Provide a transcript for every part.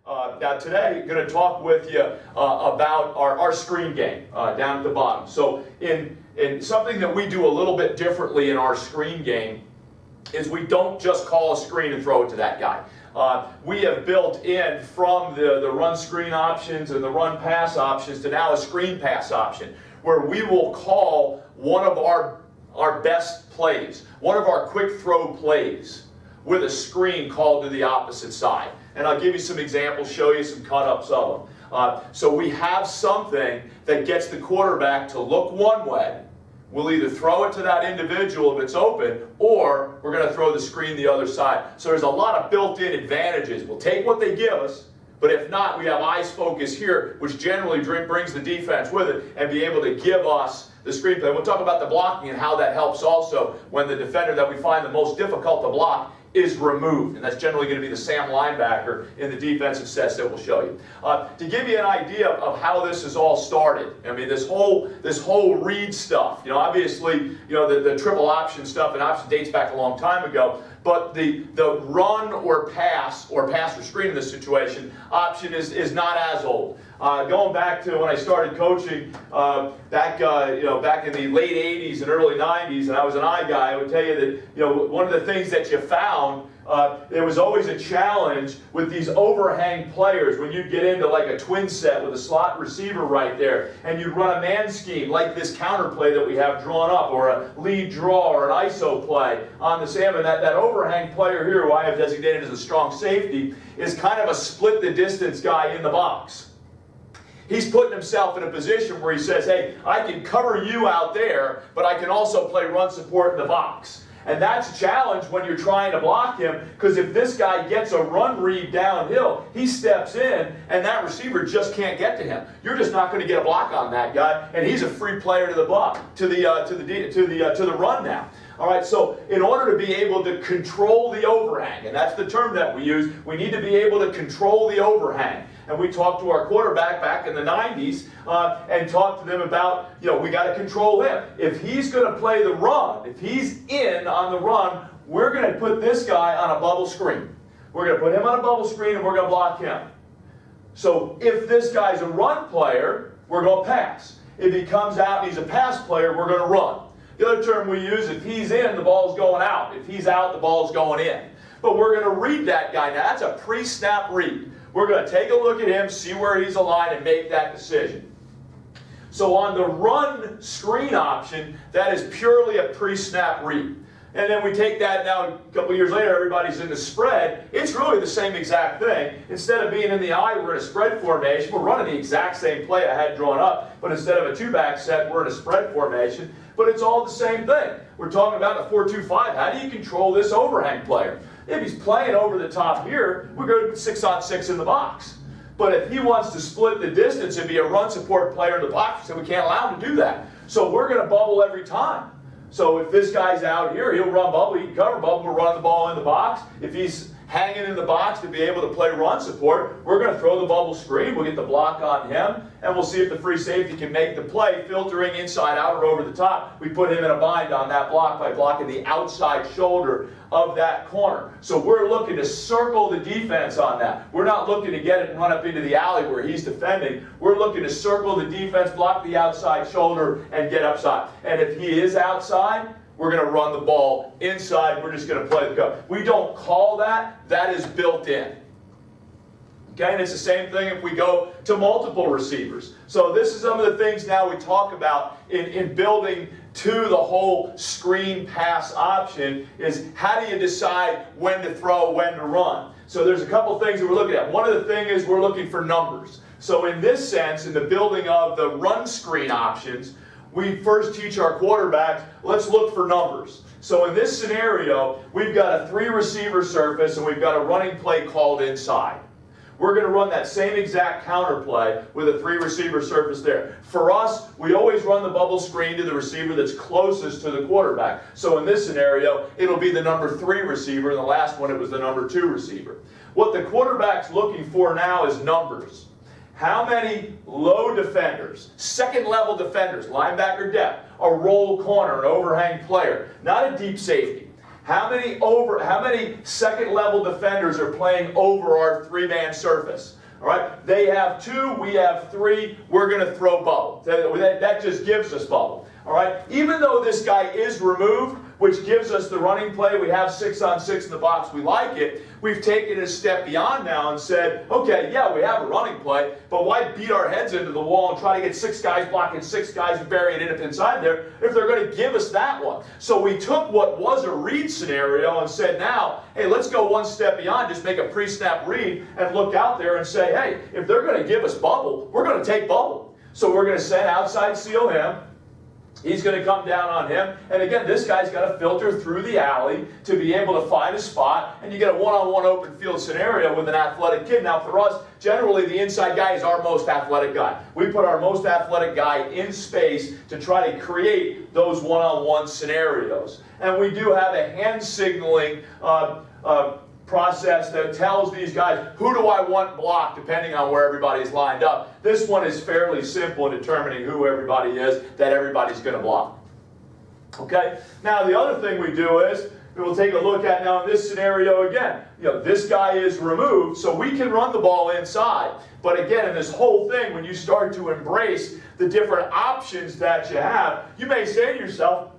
Now today, I'm going to talk with you about our screen game down at the bottom. So in something that we do a little bit differently in our screen game is we don't just call a screen and throw it to that guy. We have built in from the run screen options and the run pass options to now a screen pass option, where we will call one of our best plays, one of our quick throw plays, with a screen called to the opposite side. And I'll give you some examples, show you some cut-ups of them. So we have something that gets the quarterback to look one way. We'll either throw it to that individual if it's open, or we're going to throw the screen the other side. So there's a lot of built-in advantages. We'll take what they give us, but if not, we have eyes focus here, which generally brings the defense with it and be able to give us the screen play. We'll talk about the blocking and how that helps also when the defender that we find the most difficult to block is removed, and that's generally going to be the Sam linebacker in the defensive sets that we'll show you. To give you an idea of how this has all started, I mean, this whole read stuff, obviously, the triple option stuff and option dates back a long time ago, but the run or pass or screen in this situation option is not as old. Going back to when I started coaching back in the late 80s and early 90s, and I was an eye guy, I would tell you that one of the things that you found, there was always a challenge with these overhang players when you'd get into like a twin set with a slot receiver right there, and you'd run a man scheme like this counter play that we have drawn up, or a lead draw or an ISO play on the Sam, and that overhang player here, who I have designated as a strong safety, is kind of a split the distance guy in the box. He's putting himself in a position where he says, hey, I can cover you out there, but I can also play run support in the box. And that's a challenge when you're trying to block him, because if this guy gets a run read downhill, he steps in, and that receiver just can't get to him. You're just not going to get a block on that guy, and he's a free player to the block, to the run now. All right, so in order to be able to control the overhang, and that's the term that we use, we need to be able to control the overhang. And we talked to our quarterback back in the 90s and talked to them about, we got to control him. If he's going to play the run, if he's in on the run, we're going to put this guy on a bubble screen. We're going to put him on a bubble screen and we're going to block him. So if this guy's a run player, we're going to pass. If he comes out and he's a pass player, we're going to run. The other term we use, if he's in, the ball's going out. If he's out, the ball's going in. But we're going to read that guy. Now, that's a pre-snap read. We're going to take a look at him, see where he's aligned, and make that decision. So on the run screen option, that is purely a pre-snap read. And then we take that now, a couple years later, everybody's in the spread. It's really the same exact thing. Instead of being in the eye, we're in a spread formation. We're running the exact same play I had drawn up, but instead of a two-back set, we're in a spread formation. But it's all the same thing. We're talking about a 4-2-5. How do you control this overhang player? If he's playing over the top here, we're going to 6-on-6 in the box. But if he wants to split the distance and be a run support player in the box, we can't allow him to do that. So we're going to bubble every time. So if this guy's out here, he'll run bubble, he can cover bubble, we'll run the ball in the box. If he's hanging in the box to be able to play run support, we're going to throw the bubble screen, we'll get the block on him, and we'll see if the free safety can make the play, filtering inside out or over the top. We put him in a bind on that block by blocking the outside shoulder of that corner. So we're looking to circle the defense on that. We're not looking to get it and run up into the alley where he's defending. We're looking to circle the defense, block the outside shoulder, and get upside. And if he is outside, we're going to run the ball inside. We're just going to play the cover. We don't call that. That is built in. Okay, and it's the same thing if we go to multiple receivers. So this is some of the things now we talk about in building to the whole screen pass option, is how do you decide when to throw, when to run? So there's a couple things that we're looking at. One of the things is we're looking for numbers. So in this sense, in the building of the run screen options, we first teach our quarterbacks, let's look for numbers. So in this scenario, we've got a 3-receiver surface and we've got a running play called inside. We're going to run that same exact counter play with a 3-receiver surface there. For us, we always run the bubble screen to the receiver that's closest to the quarterback. So in this scenario, it'll be the number 3 receiver, and the last one it was the number 2 receiver. What the quarterback's looking for now is numbers. How many low defenders, second-level defenders, linebacker depth, a roll corner, an overhang player, not a deep safety. How many second-level defenders are playing over our 3-man surface? All right, they have 2, we have 3, we're going to throw bubble. That just gives us bubble. All right, even though this guy is removed, which gives us the running play, we have 6-on-6 in the box, we like it, we've taken it a step beyond now and said, okay, yeah, we have a running play, but why beat our heads into the wall and try to get 6 guys blocking 6 guys and burying it inside there if they're going to give us that one? So we took what was a read scenario and said, now, hey, let's go one step beyond, just make a pre-snap read and look out there and say, hey, if they're going to give us bubble, we're going to take bubble. So we're going to send outside seal him. He's going to come down on him. And again, this guy's got to filter through the alley to be able to find a spot. And you get a one-on-one open field scenario with an athletic kid. Now for us, generally the inside guy is our most athletic guy. We put our most athletic guy in space to try to create those one-on-one scenarios. And we do have a hand signaling process that tells these guys, who do I want blocked depending on where everybody's lined up. This one is fairly simple in determining who everybody is that everybody's going to block. Okay, now the other thing we do is, we'll take a look at now in this scenario again. This guy is removed, so we can run the ball inside. But again, in this whole thing, when you start to embrace the different options that you have, you may say to yourself,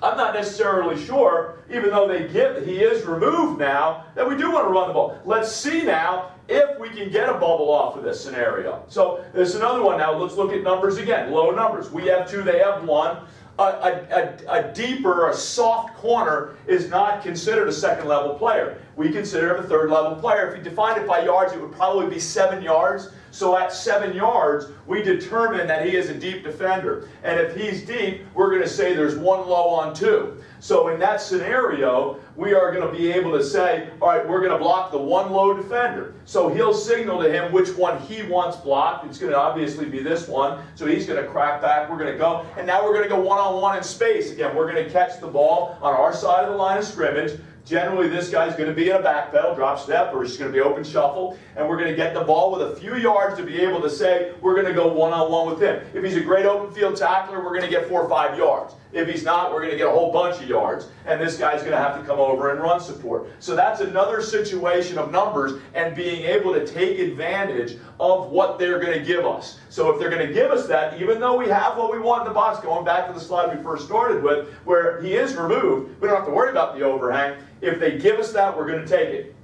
I'm not necessarily sure, even though he is removed now, that we do want to run the ball. Let's see now if we can get a bubble off of this scenario. So there's another one now. Let's look at numbers again. Low numbers. We have 2, they have 1. A deeper, a soft corner is not considered a second-level player. We consider him a third-level player. If you define it by yards, it would probably be 7 yards. So at 7 yards, we determine that he is a deep defender. And if he's deep, we're going to say there's 1 low on 2. So in that scenario, we are going to be able to say, all right, we're going to block the 1 low defender. So he'll signal to him which one he wants blocked. It's going to obviously be this one. So he's going to crack back. We're going to go. And now we're going to go one-on-one in space. Again, we're going to catch the ball on our side of the line of scrimmage. Generally, this guy's going to be in a back pedal, drop step, or he's going to be open shuffle, and we're going to get the ball with a few yards to be able to say we're going to go one-on-one with him. If he's a great open field tackler, we're going to get 4 or 5 yards. If he's not, we're going to get a whole bunch of yards, and this guy's going to have to come over and run support. So that's another situation of numbers and being able to take advantage of what they're going to give us. So if they're going to give us that, even though we have what we want in the box, going back to the slide we first started with, where he is removed, we don't have to worry about the overhang. If they give us that, we're going to take it.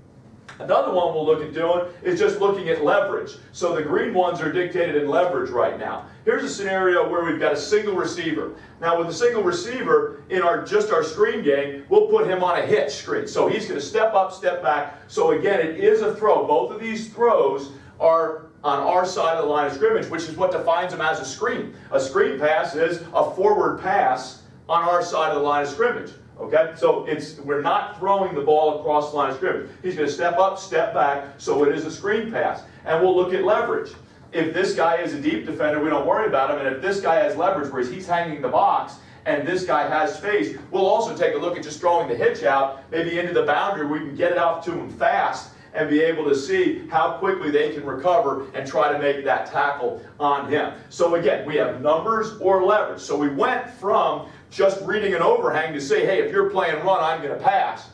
Another one we'll look at doing is just looking at leverage. So the green ones are dictated in leverage right now. Here's a scenario where we've got a single receiver. Now with a single receiver, in our screen game, we'll put him on a hitch screen. So he's going to step up, step back. So again, it is a throw. Both of these throws are on our side of the line of scrimmage, which is what defines them as a screen. A screen pass is a forward pass on our side of the line of scrimmage. Okay, so we're not throwing the ball across the line of scrimmage. He's going to step up, step back, so it is a screen pass. And we'll look at leverage. If this guy is a deep defender, we don't worry about him. And if this guy has leverage, whereas he's hanging the box, and this guy has space, we'll also take a look at just throwing the hitch out, maybe into the boundary, we can get it out to him fast and be able to see how quickly they can recover and try to make that tackle on him. So again, we have numbers or leverage. So we went from just reading an overhang to say, hey, if you're playing run, I'm going to pass.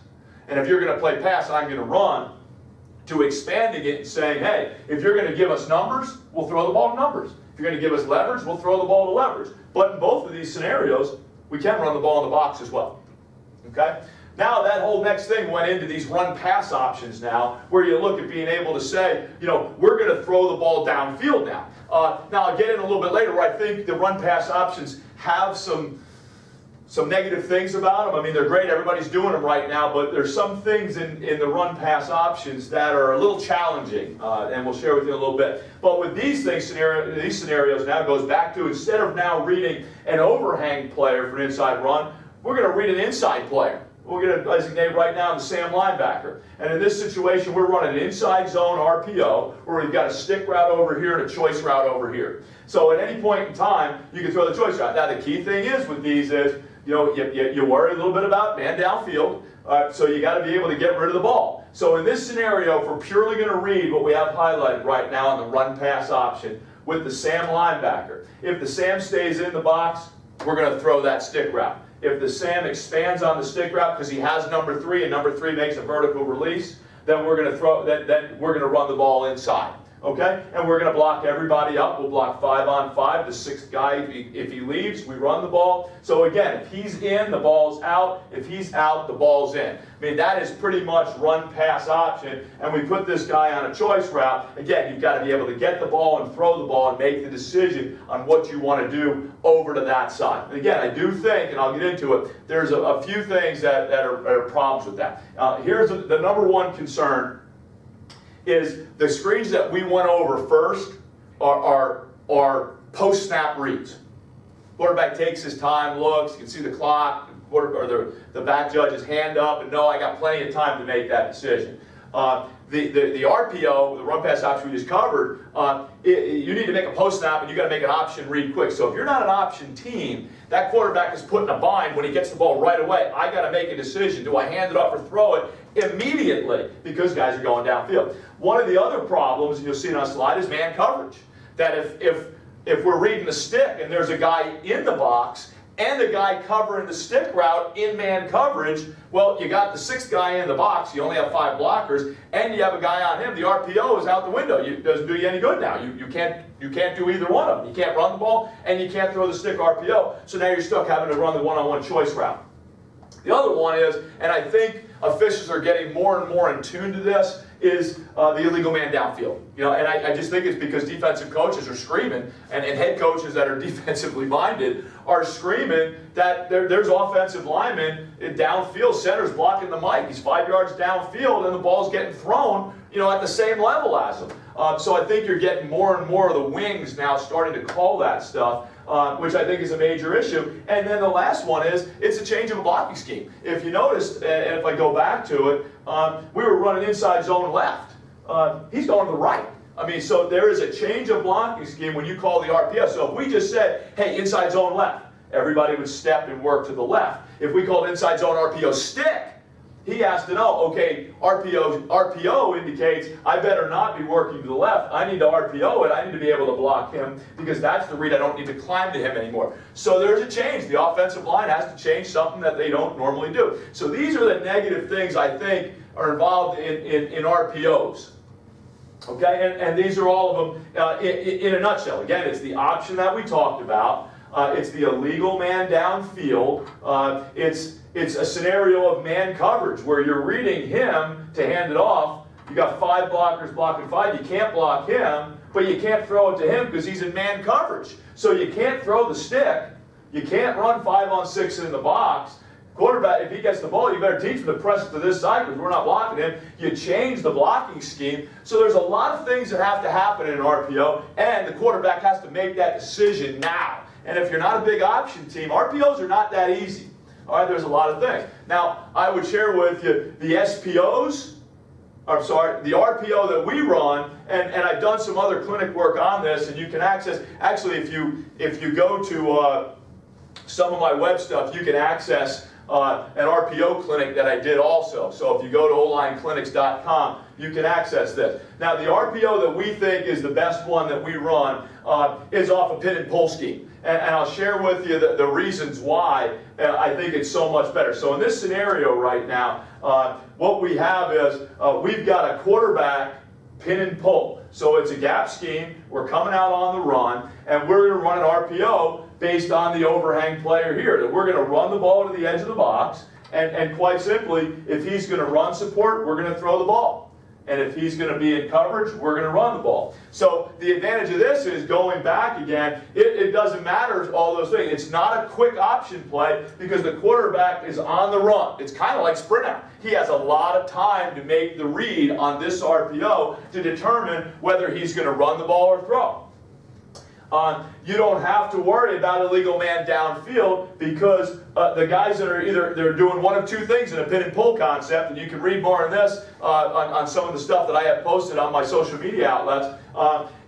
And if you're going to play pass, I'm going to run, to expanding it and saying, hey, if you're going to give us numbers, we'll throw the ball to numbers. If you're going to give us leverage, we'll throw the ball to leverage. But in both of these scenarios, we can run the ball in the box as well. Okay? Now that whole next thing went into these run-pass options now, where you look at being able to say, we're going to throw the ball downfield now. Now I'll get in a little bit later where I think the run-pass options have some negative things about them. I mean, they're great. Everybody's doing them right now, but there's some things in the run-pass options that are a little challenging, and we'll share with you in a little bit. But with these scenarios now, it goes back to, instead of now reading an overhang player for an inside run, we're going to read an inside player. We're going to designate right now the Sam linebacker. And in this situation, we're running an inside zone RPO, where we've got a stick route over here and a choice route over here. So at any point in time, you can throw the choice route. Now the key thing is with these is, you worry a little bit about man downfield, so you got to be able to get rid of the ball. So in this scenario, if we're purely going to read what we have highlighted right now on the run-pass option with the Sam linebacker, if the Sam stays in the box, we're going to throw that stick route. If the Sam expands on the stick route because he has number 3 and number 3 makes a vertical release, then we're going to run the ball inside. Okay, and we're going to block everybody up. We'll block 5 on 5. The 6th guy, if he leaves, we run the ball. So again, if he's in, the ball's out. If he's out, the ball's in. I mean, that is pretty much run-pass option, and we put this guy on a choice route. Again, you've got to be able to get the ball and throw the ball and make the decision on what you want to do over to that side. And again, I do think, and I'll get into it, there's a few things that are problems with that. Here's the number one concern is the screens that we went over first are post-snap reads. Quarterback takes his time, looks, you can see the clock, or the back judge's hand up, and no, I got plenty of time to make that decision. The RPO, the run pass option we just covered, you need to make a post-snap and you got to make an option read quick. So if you're not an option team, that quarterback is put in a bind when he gets the ball right away. I got to make a decision. Do I hand it off or throw it immediately? Because guys are going downfield. One of the other problems, and you'll see it on a slide, is man coverage. That if we're reading the stick and there's a guy in the box and a guy covering the stick route in man coverage, well, you got the 6th guy in the box, you only have 5 blockers, and you have a guy on him. The RPO is out the window. It doesn't do you any good now. You can't do either one of them. You can't run the ball, and you can't throw the stick RPO. So now you're stuck having to run the one-on-one choice route. The other one is, and I think officials are getting more and more in tune to this, is the illegal man downfield. You know, and I just think it's because defensive coaches are screaming, and head coaches that are defensively minded are screaming that there's offensive linemen downfield, center's blocking the mic. He's 5 yards downfield, and the ball's getting thrown, you know, at the same level as him. So I think you're getting more and more of the wings now starting to call that stuff, which I think is a major issue. And then the last one is, it's a change of a blocking scheme. If you noticed, and if I go back to it, we were running inside zone left. He's going to the right. I mean, so there is a change of blocking scheme when you call the RPO. So if we just said, hey, inside zone left, everybody would step and work to the left. If we called inside zone RPO stick, he has to know, okay, RPO indicates I better not be working to the left. I need to RPO it. I need to be able to block him because that's the read. I don't need to climb to him anymore. So there's a change. The offensive line has to change something that they don't normally do. So these are the negative things I think are involved in RPOs. Okay, and these are all of them in a nutshell. Again, it's the option that we talked about. It's the illegal man downfield. It's a scenario of man coverage where you're reading him to hand it off. You got 5 blockers blocking 5. You can't block him, but you can't throw it to him because he's in man coverage. So you can't throw the stick. You can't run 5 on 6 in the box. Quarterback, if he gets the ball, you better teach him to press it to this side because we're not blocking him. You change the blocking scheme. So there's a lot of things that have to happen in an RPO, and the quarterback has to make that decision now. And if you're not a big option team, RPOs are not that easy. All right, there's a lot of things. Now, I would share with you the SPOs, the RPO that we run, and I've done some other clinic work on this, and you can access, actually, if you go to some of my web stuff, you can access an RPO clinic that I did also. So if you go to olineclinics.com, you can access this. Now, the RPO that we think is the best one that we run is off a pin and pull scheme. And I'll share with you the reasons why I think it's so much better. So in this scenario right now, what we have is we've got a quarterback pin and pull. So it's a gap scheme. We're coming out on the run, and we're going to run an RPO based on the overhang player here. That we're going to run the ball to the edge of the box, and quite simply, if he's going to run support, we're going to throw the ball. And if he's going to be in coverage, we're going to run the ball. So the advantage of this is going back again, it doesn't matter all those things. It's not a quick option play because the quarterback is on the run. It's kind of like sprint out. He has a lot of time to make the read on this RPO to determine whether he's going to run the ball or throw. You don't have to worry about illegal man downfield because the guys that are they're doing one of two things in a pin and pull concept, and you can read more on this on some of the stuff that I have posted on my social media outlets,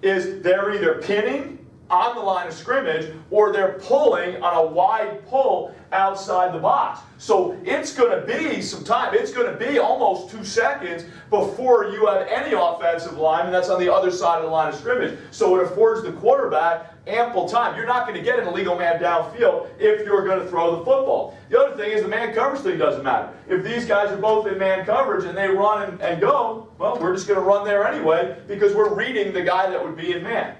is they're either pinning on the line of scrimmage or they're pulling on a wide pull outside the box. So it's going to be some time. It's going to be almost 2 seconds before you have any offensive lineman that's on the other side of the line of scrimmage. So it affords the quarterback ample time. You're not going to get an illegal man downfield if you're going to throw the football. The other thing is the man coverage thing doesn't matter. If these guys are both in man coverage and they run and go, well, we're just going to run there anyway because we're reading the guy that would be in man.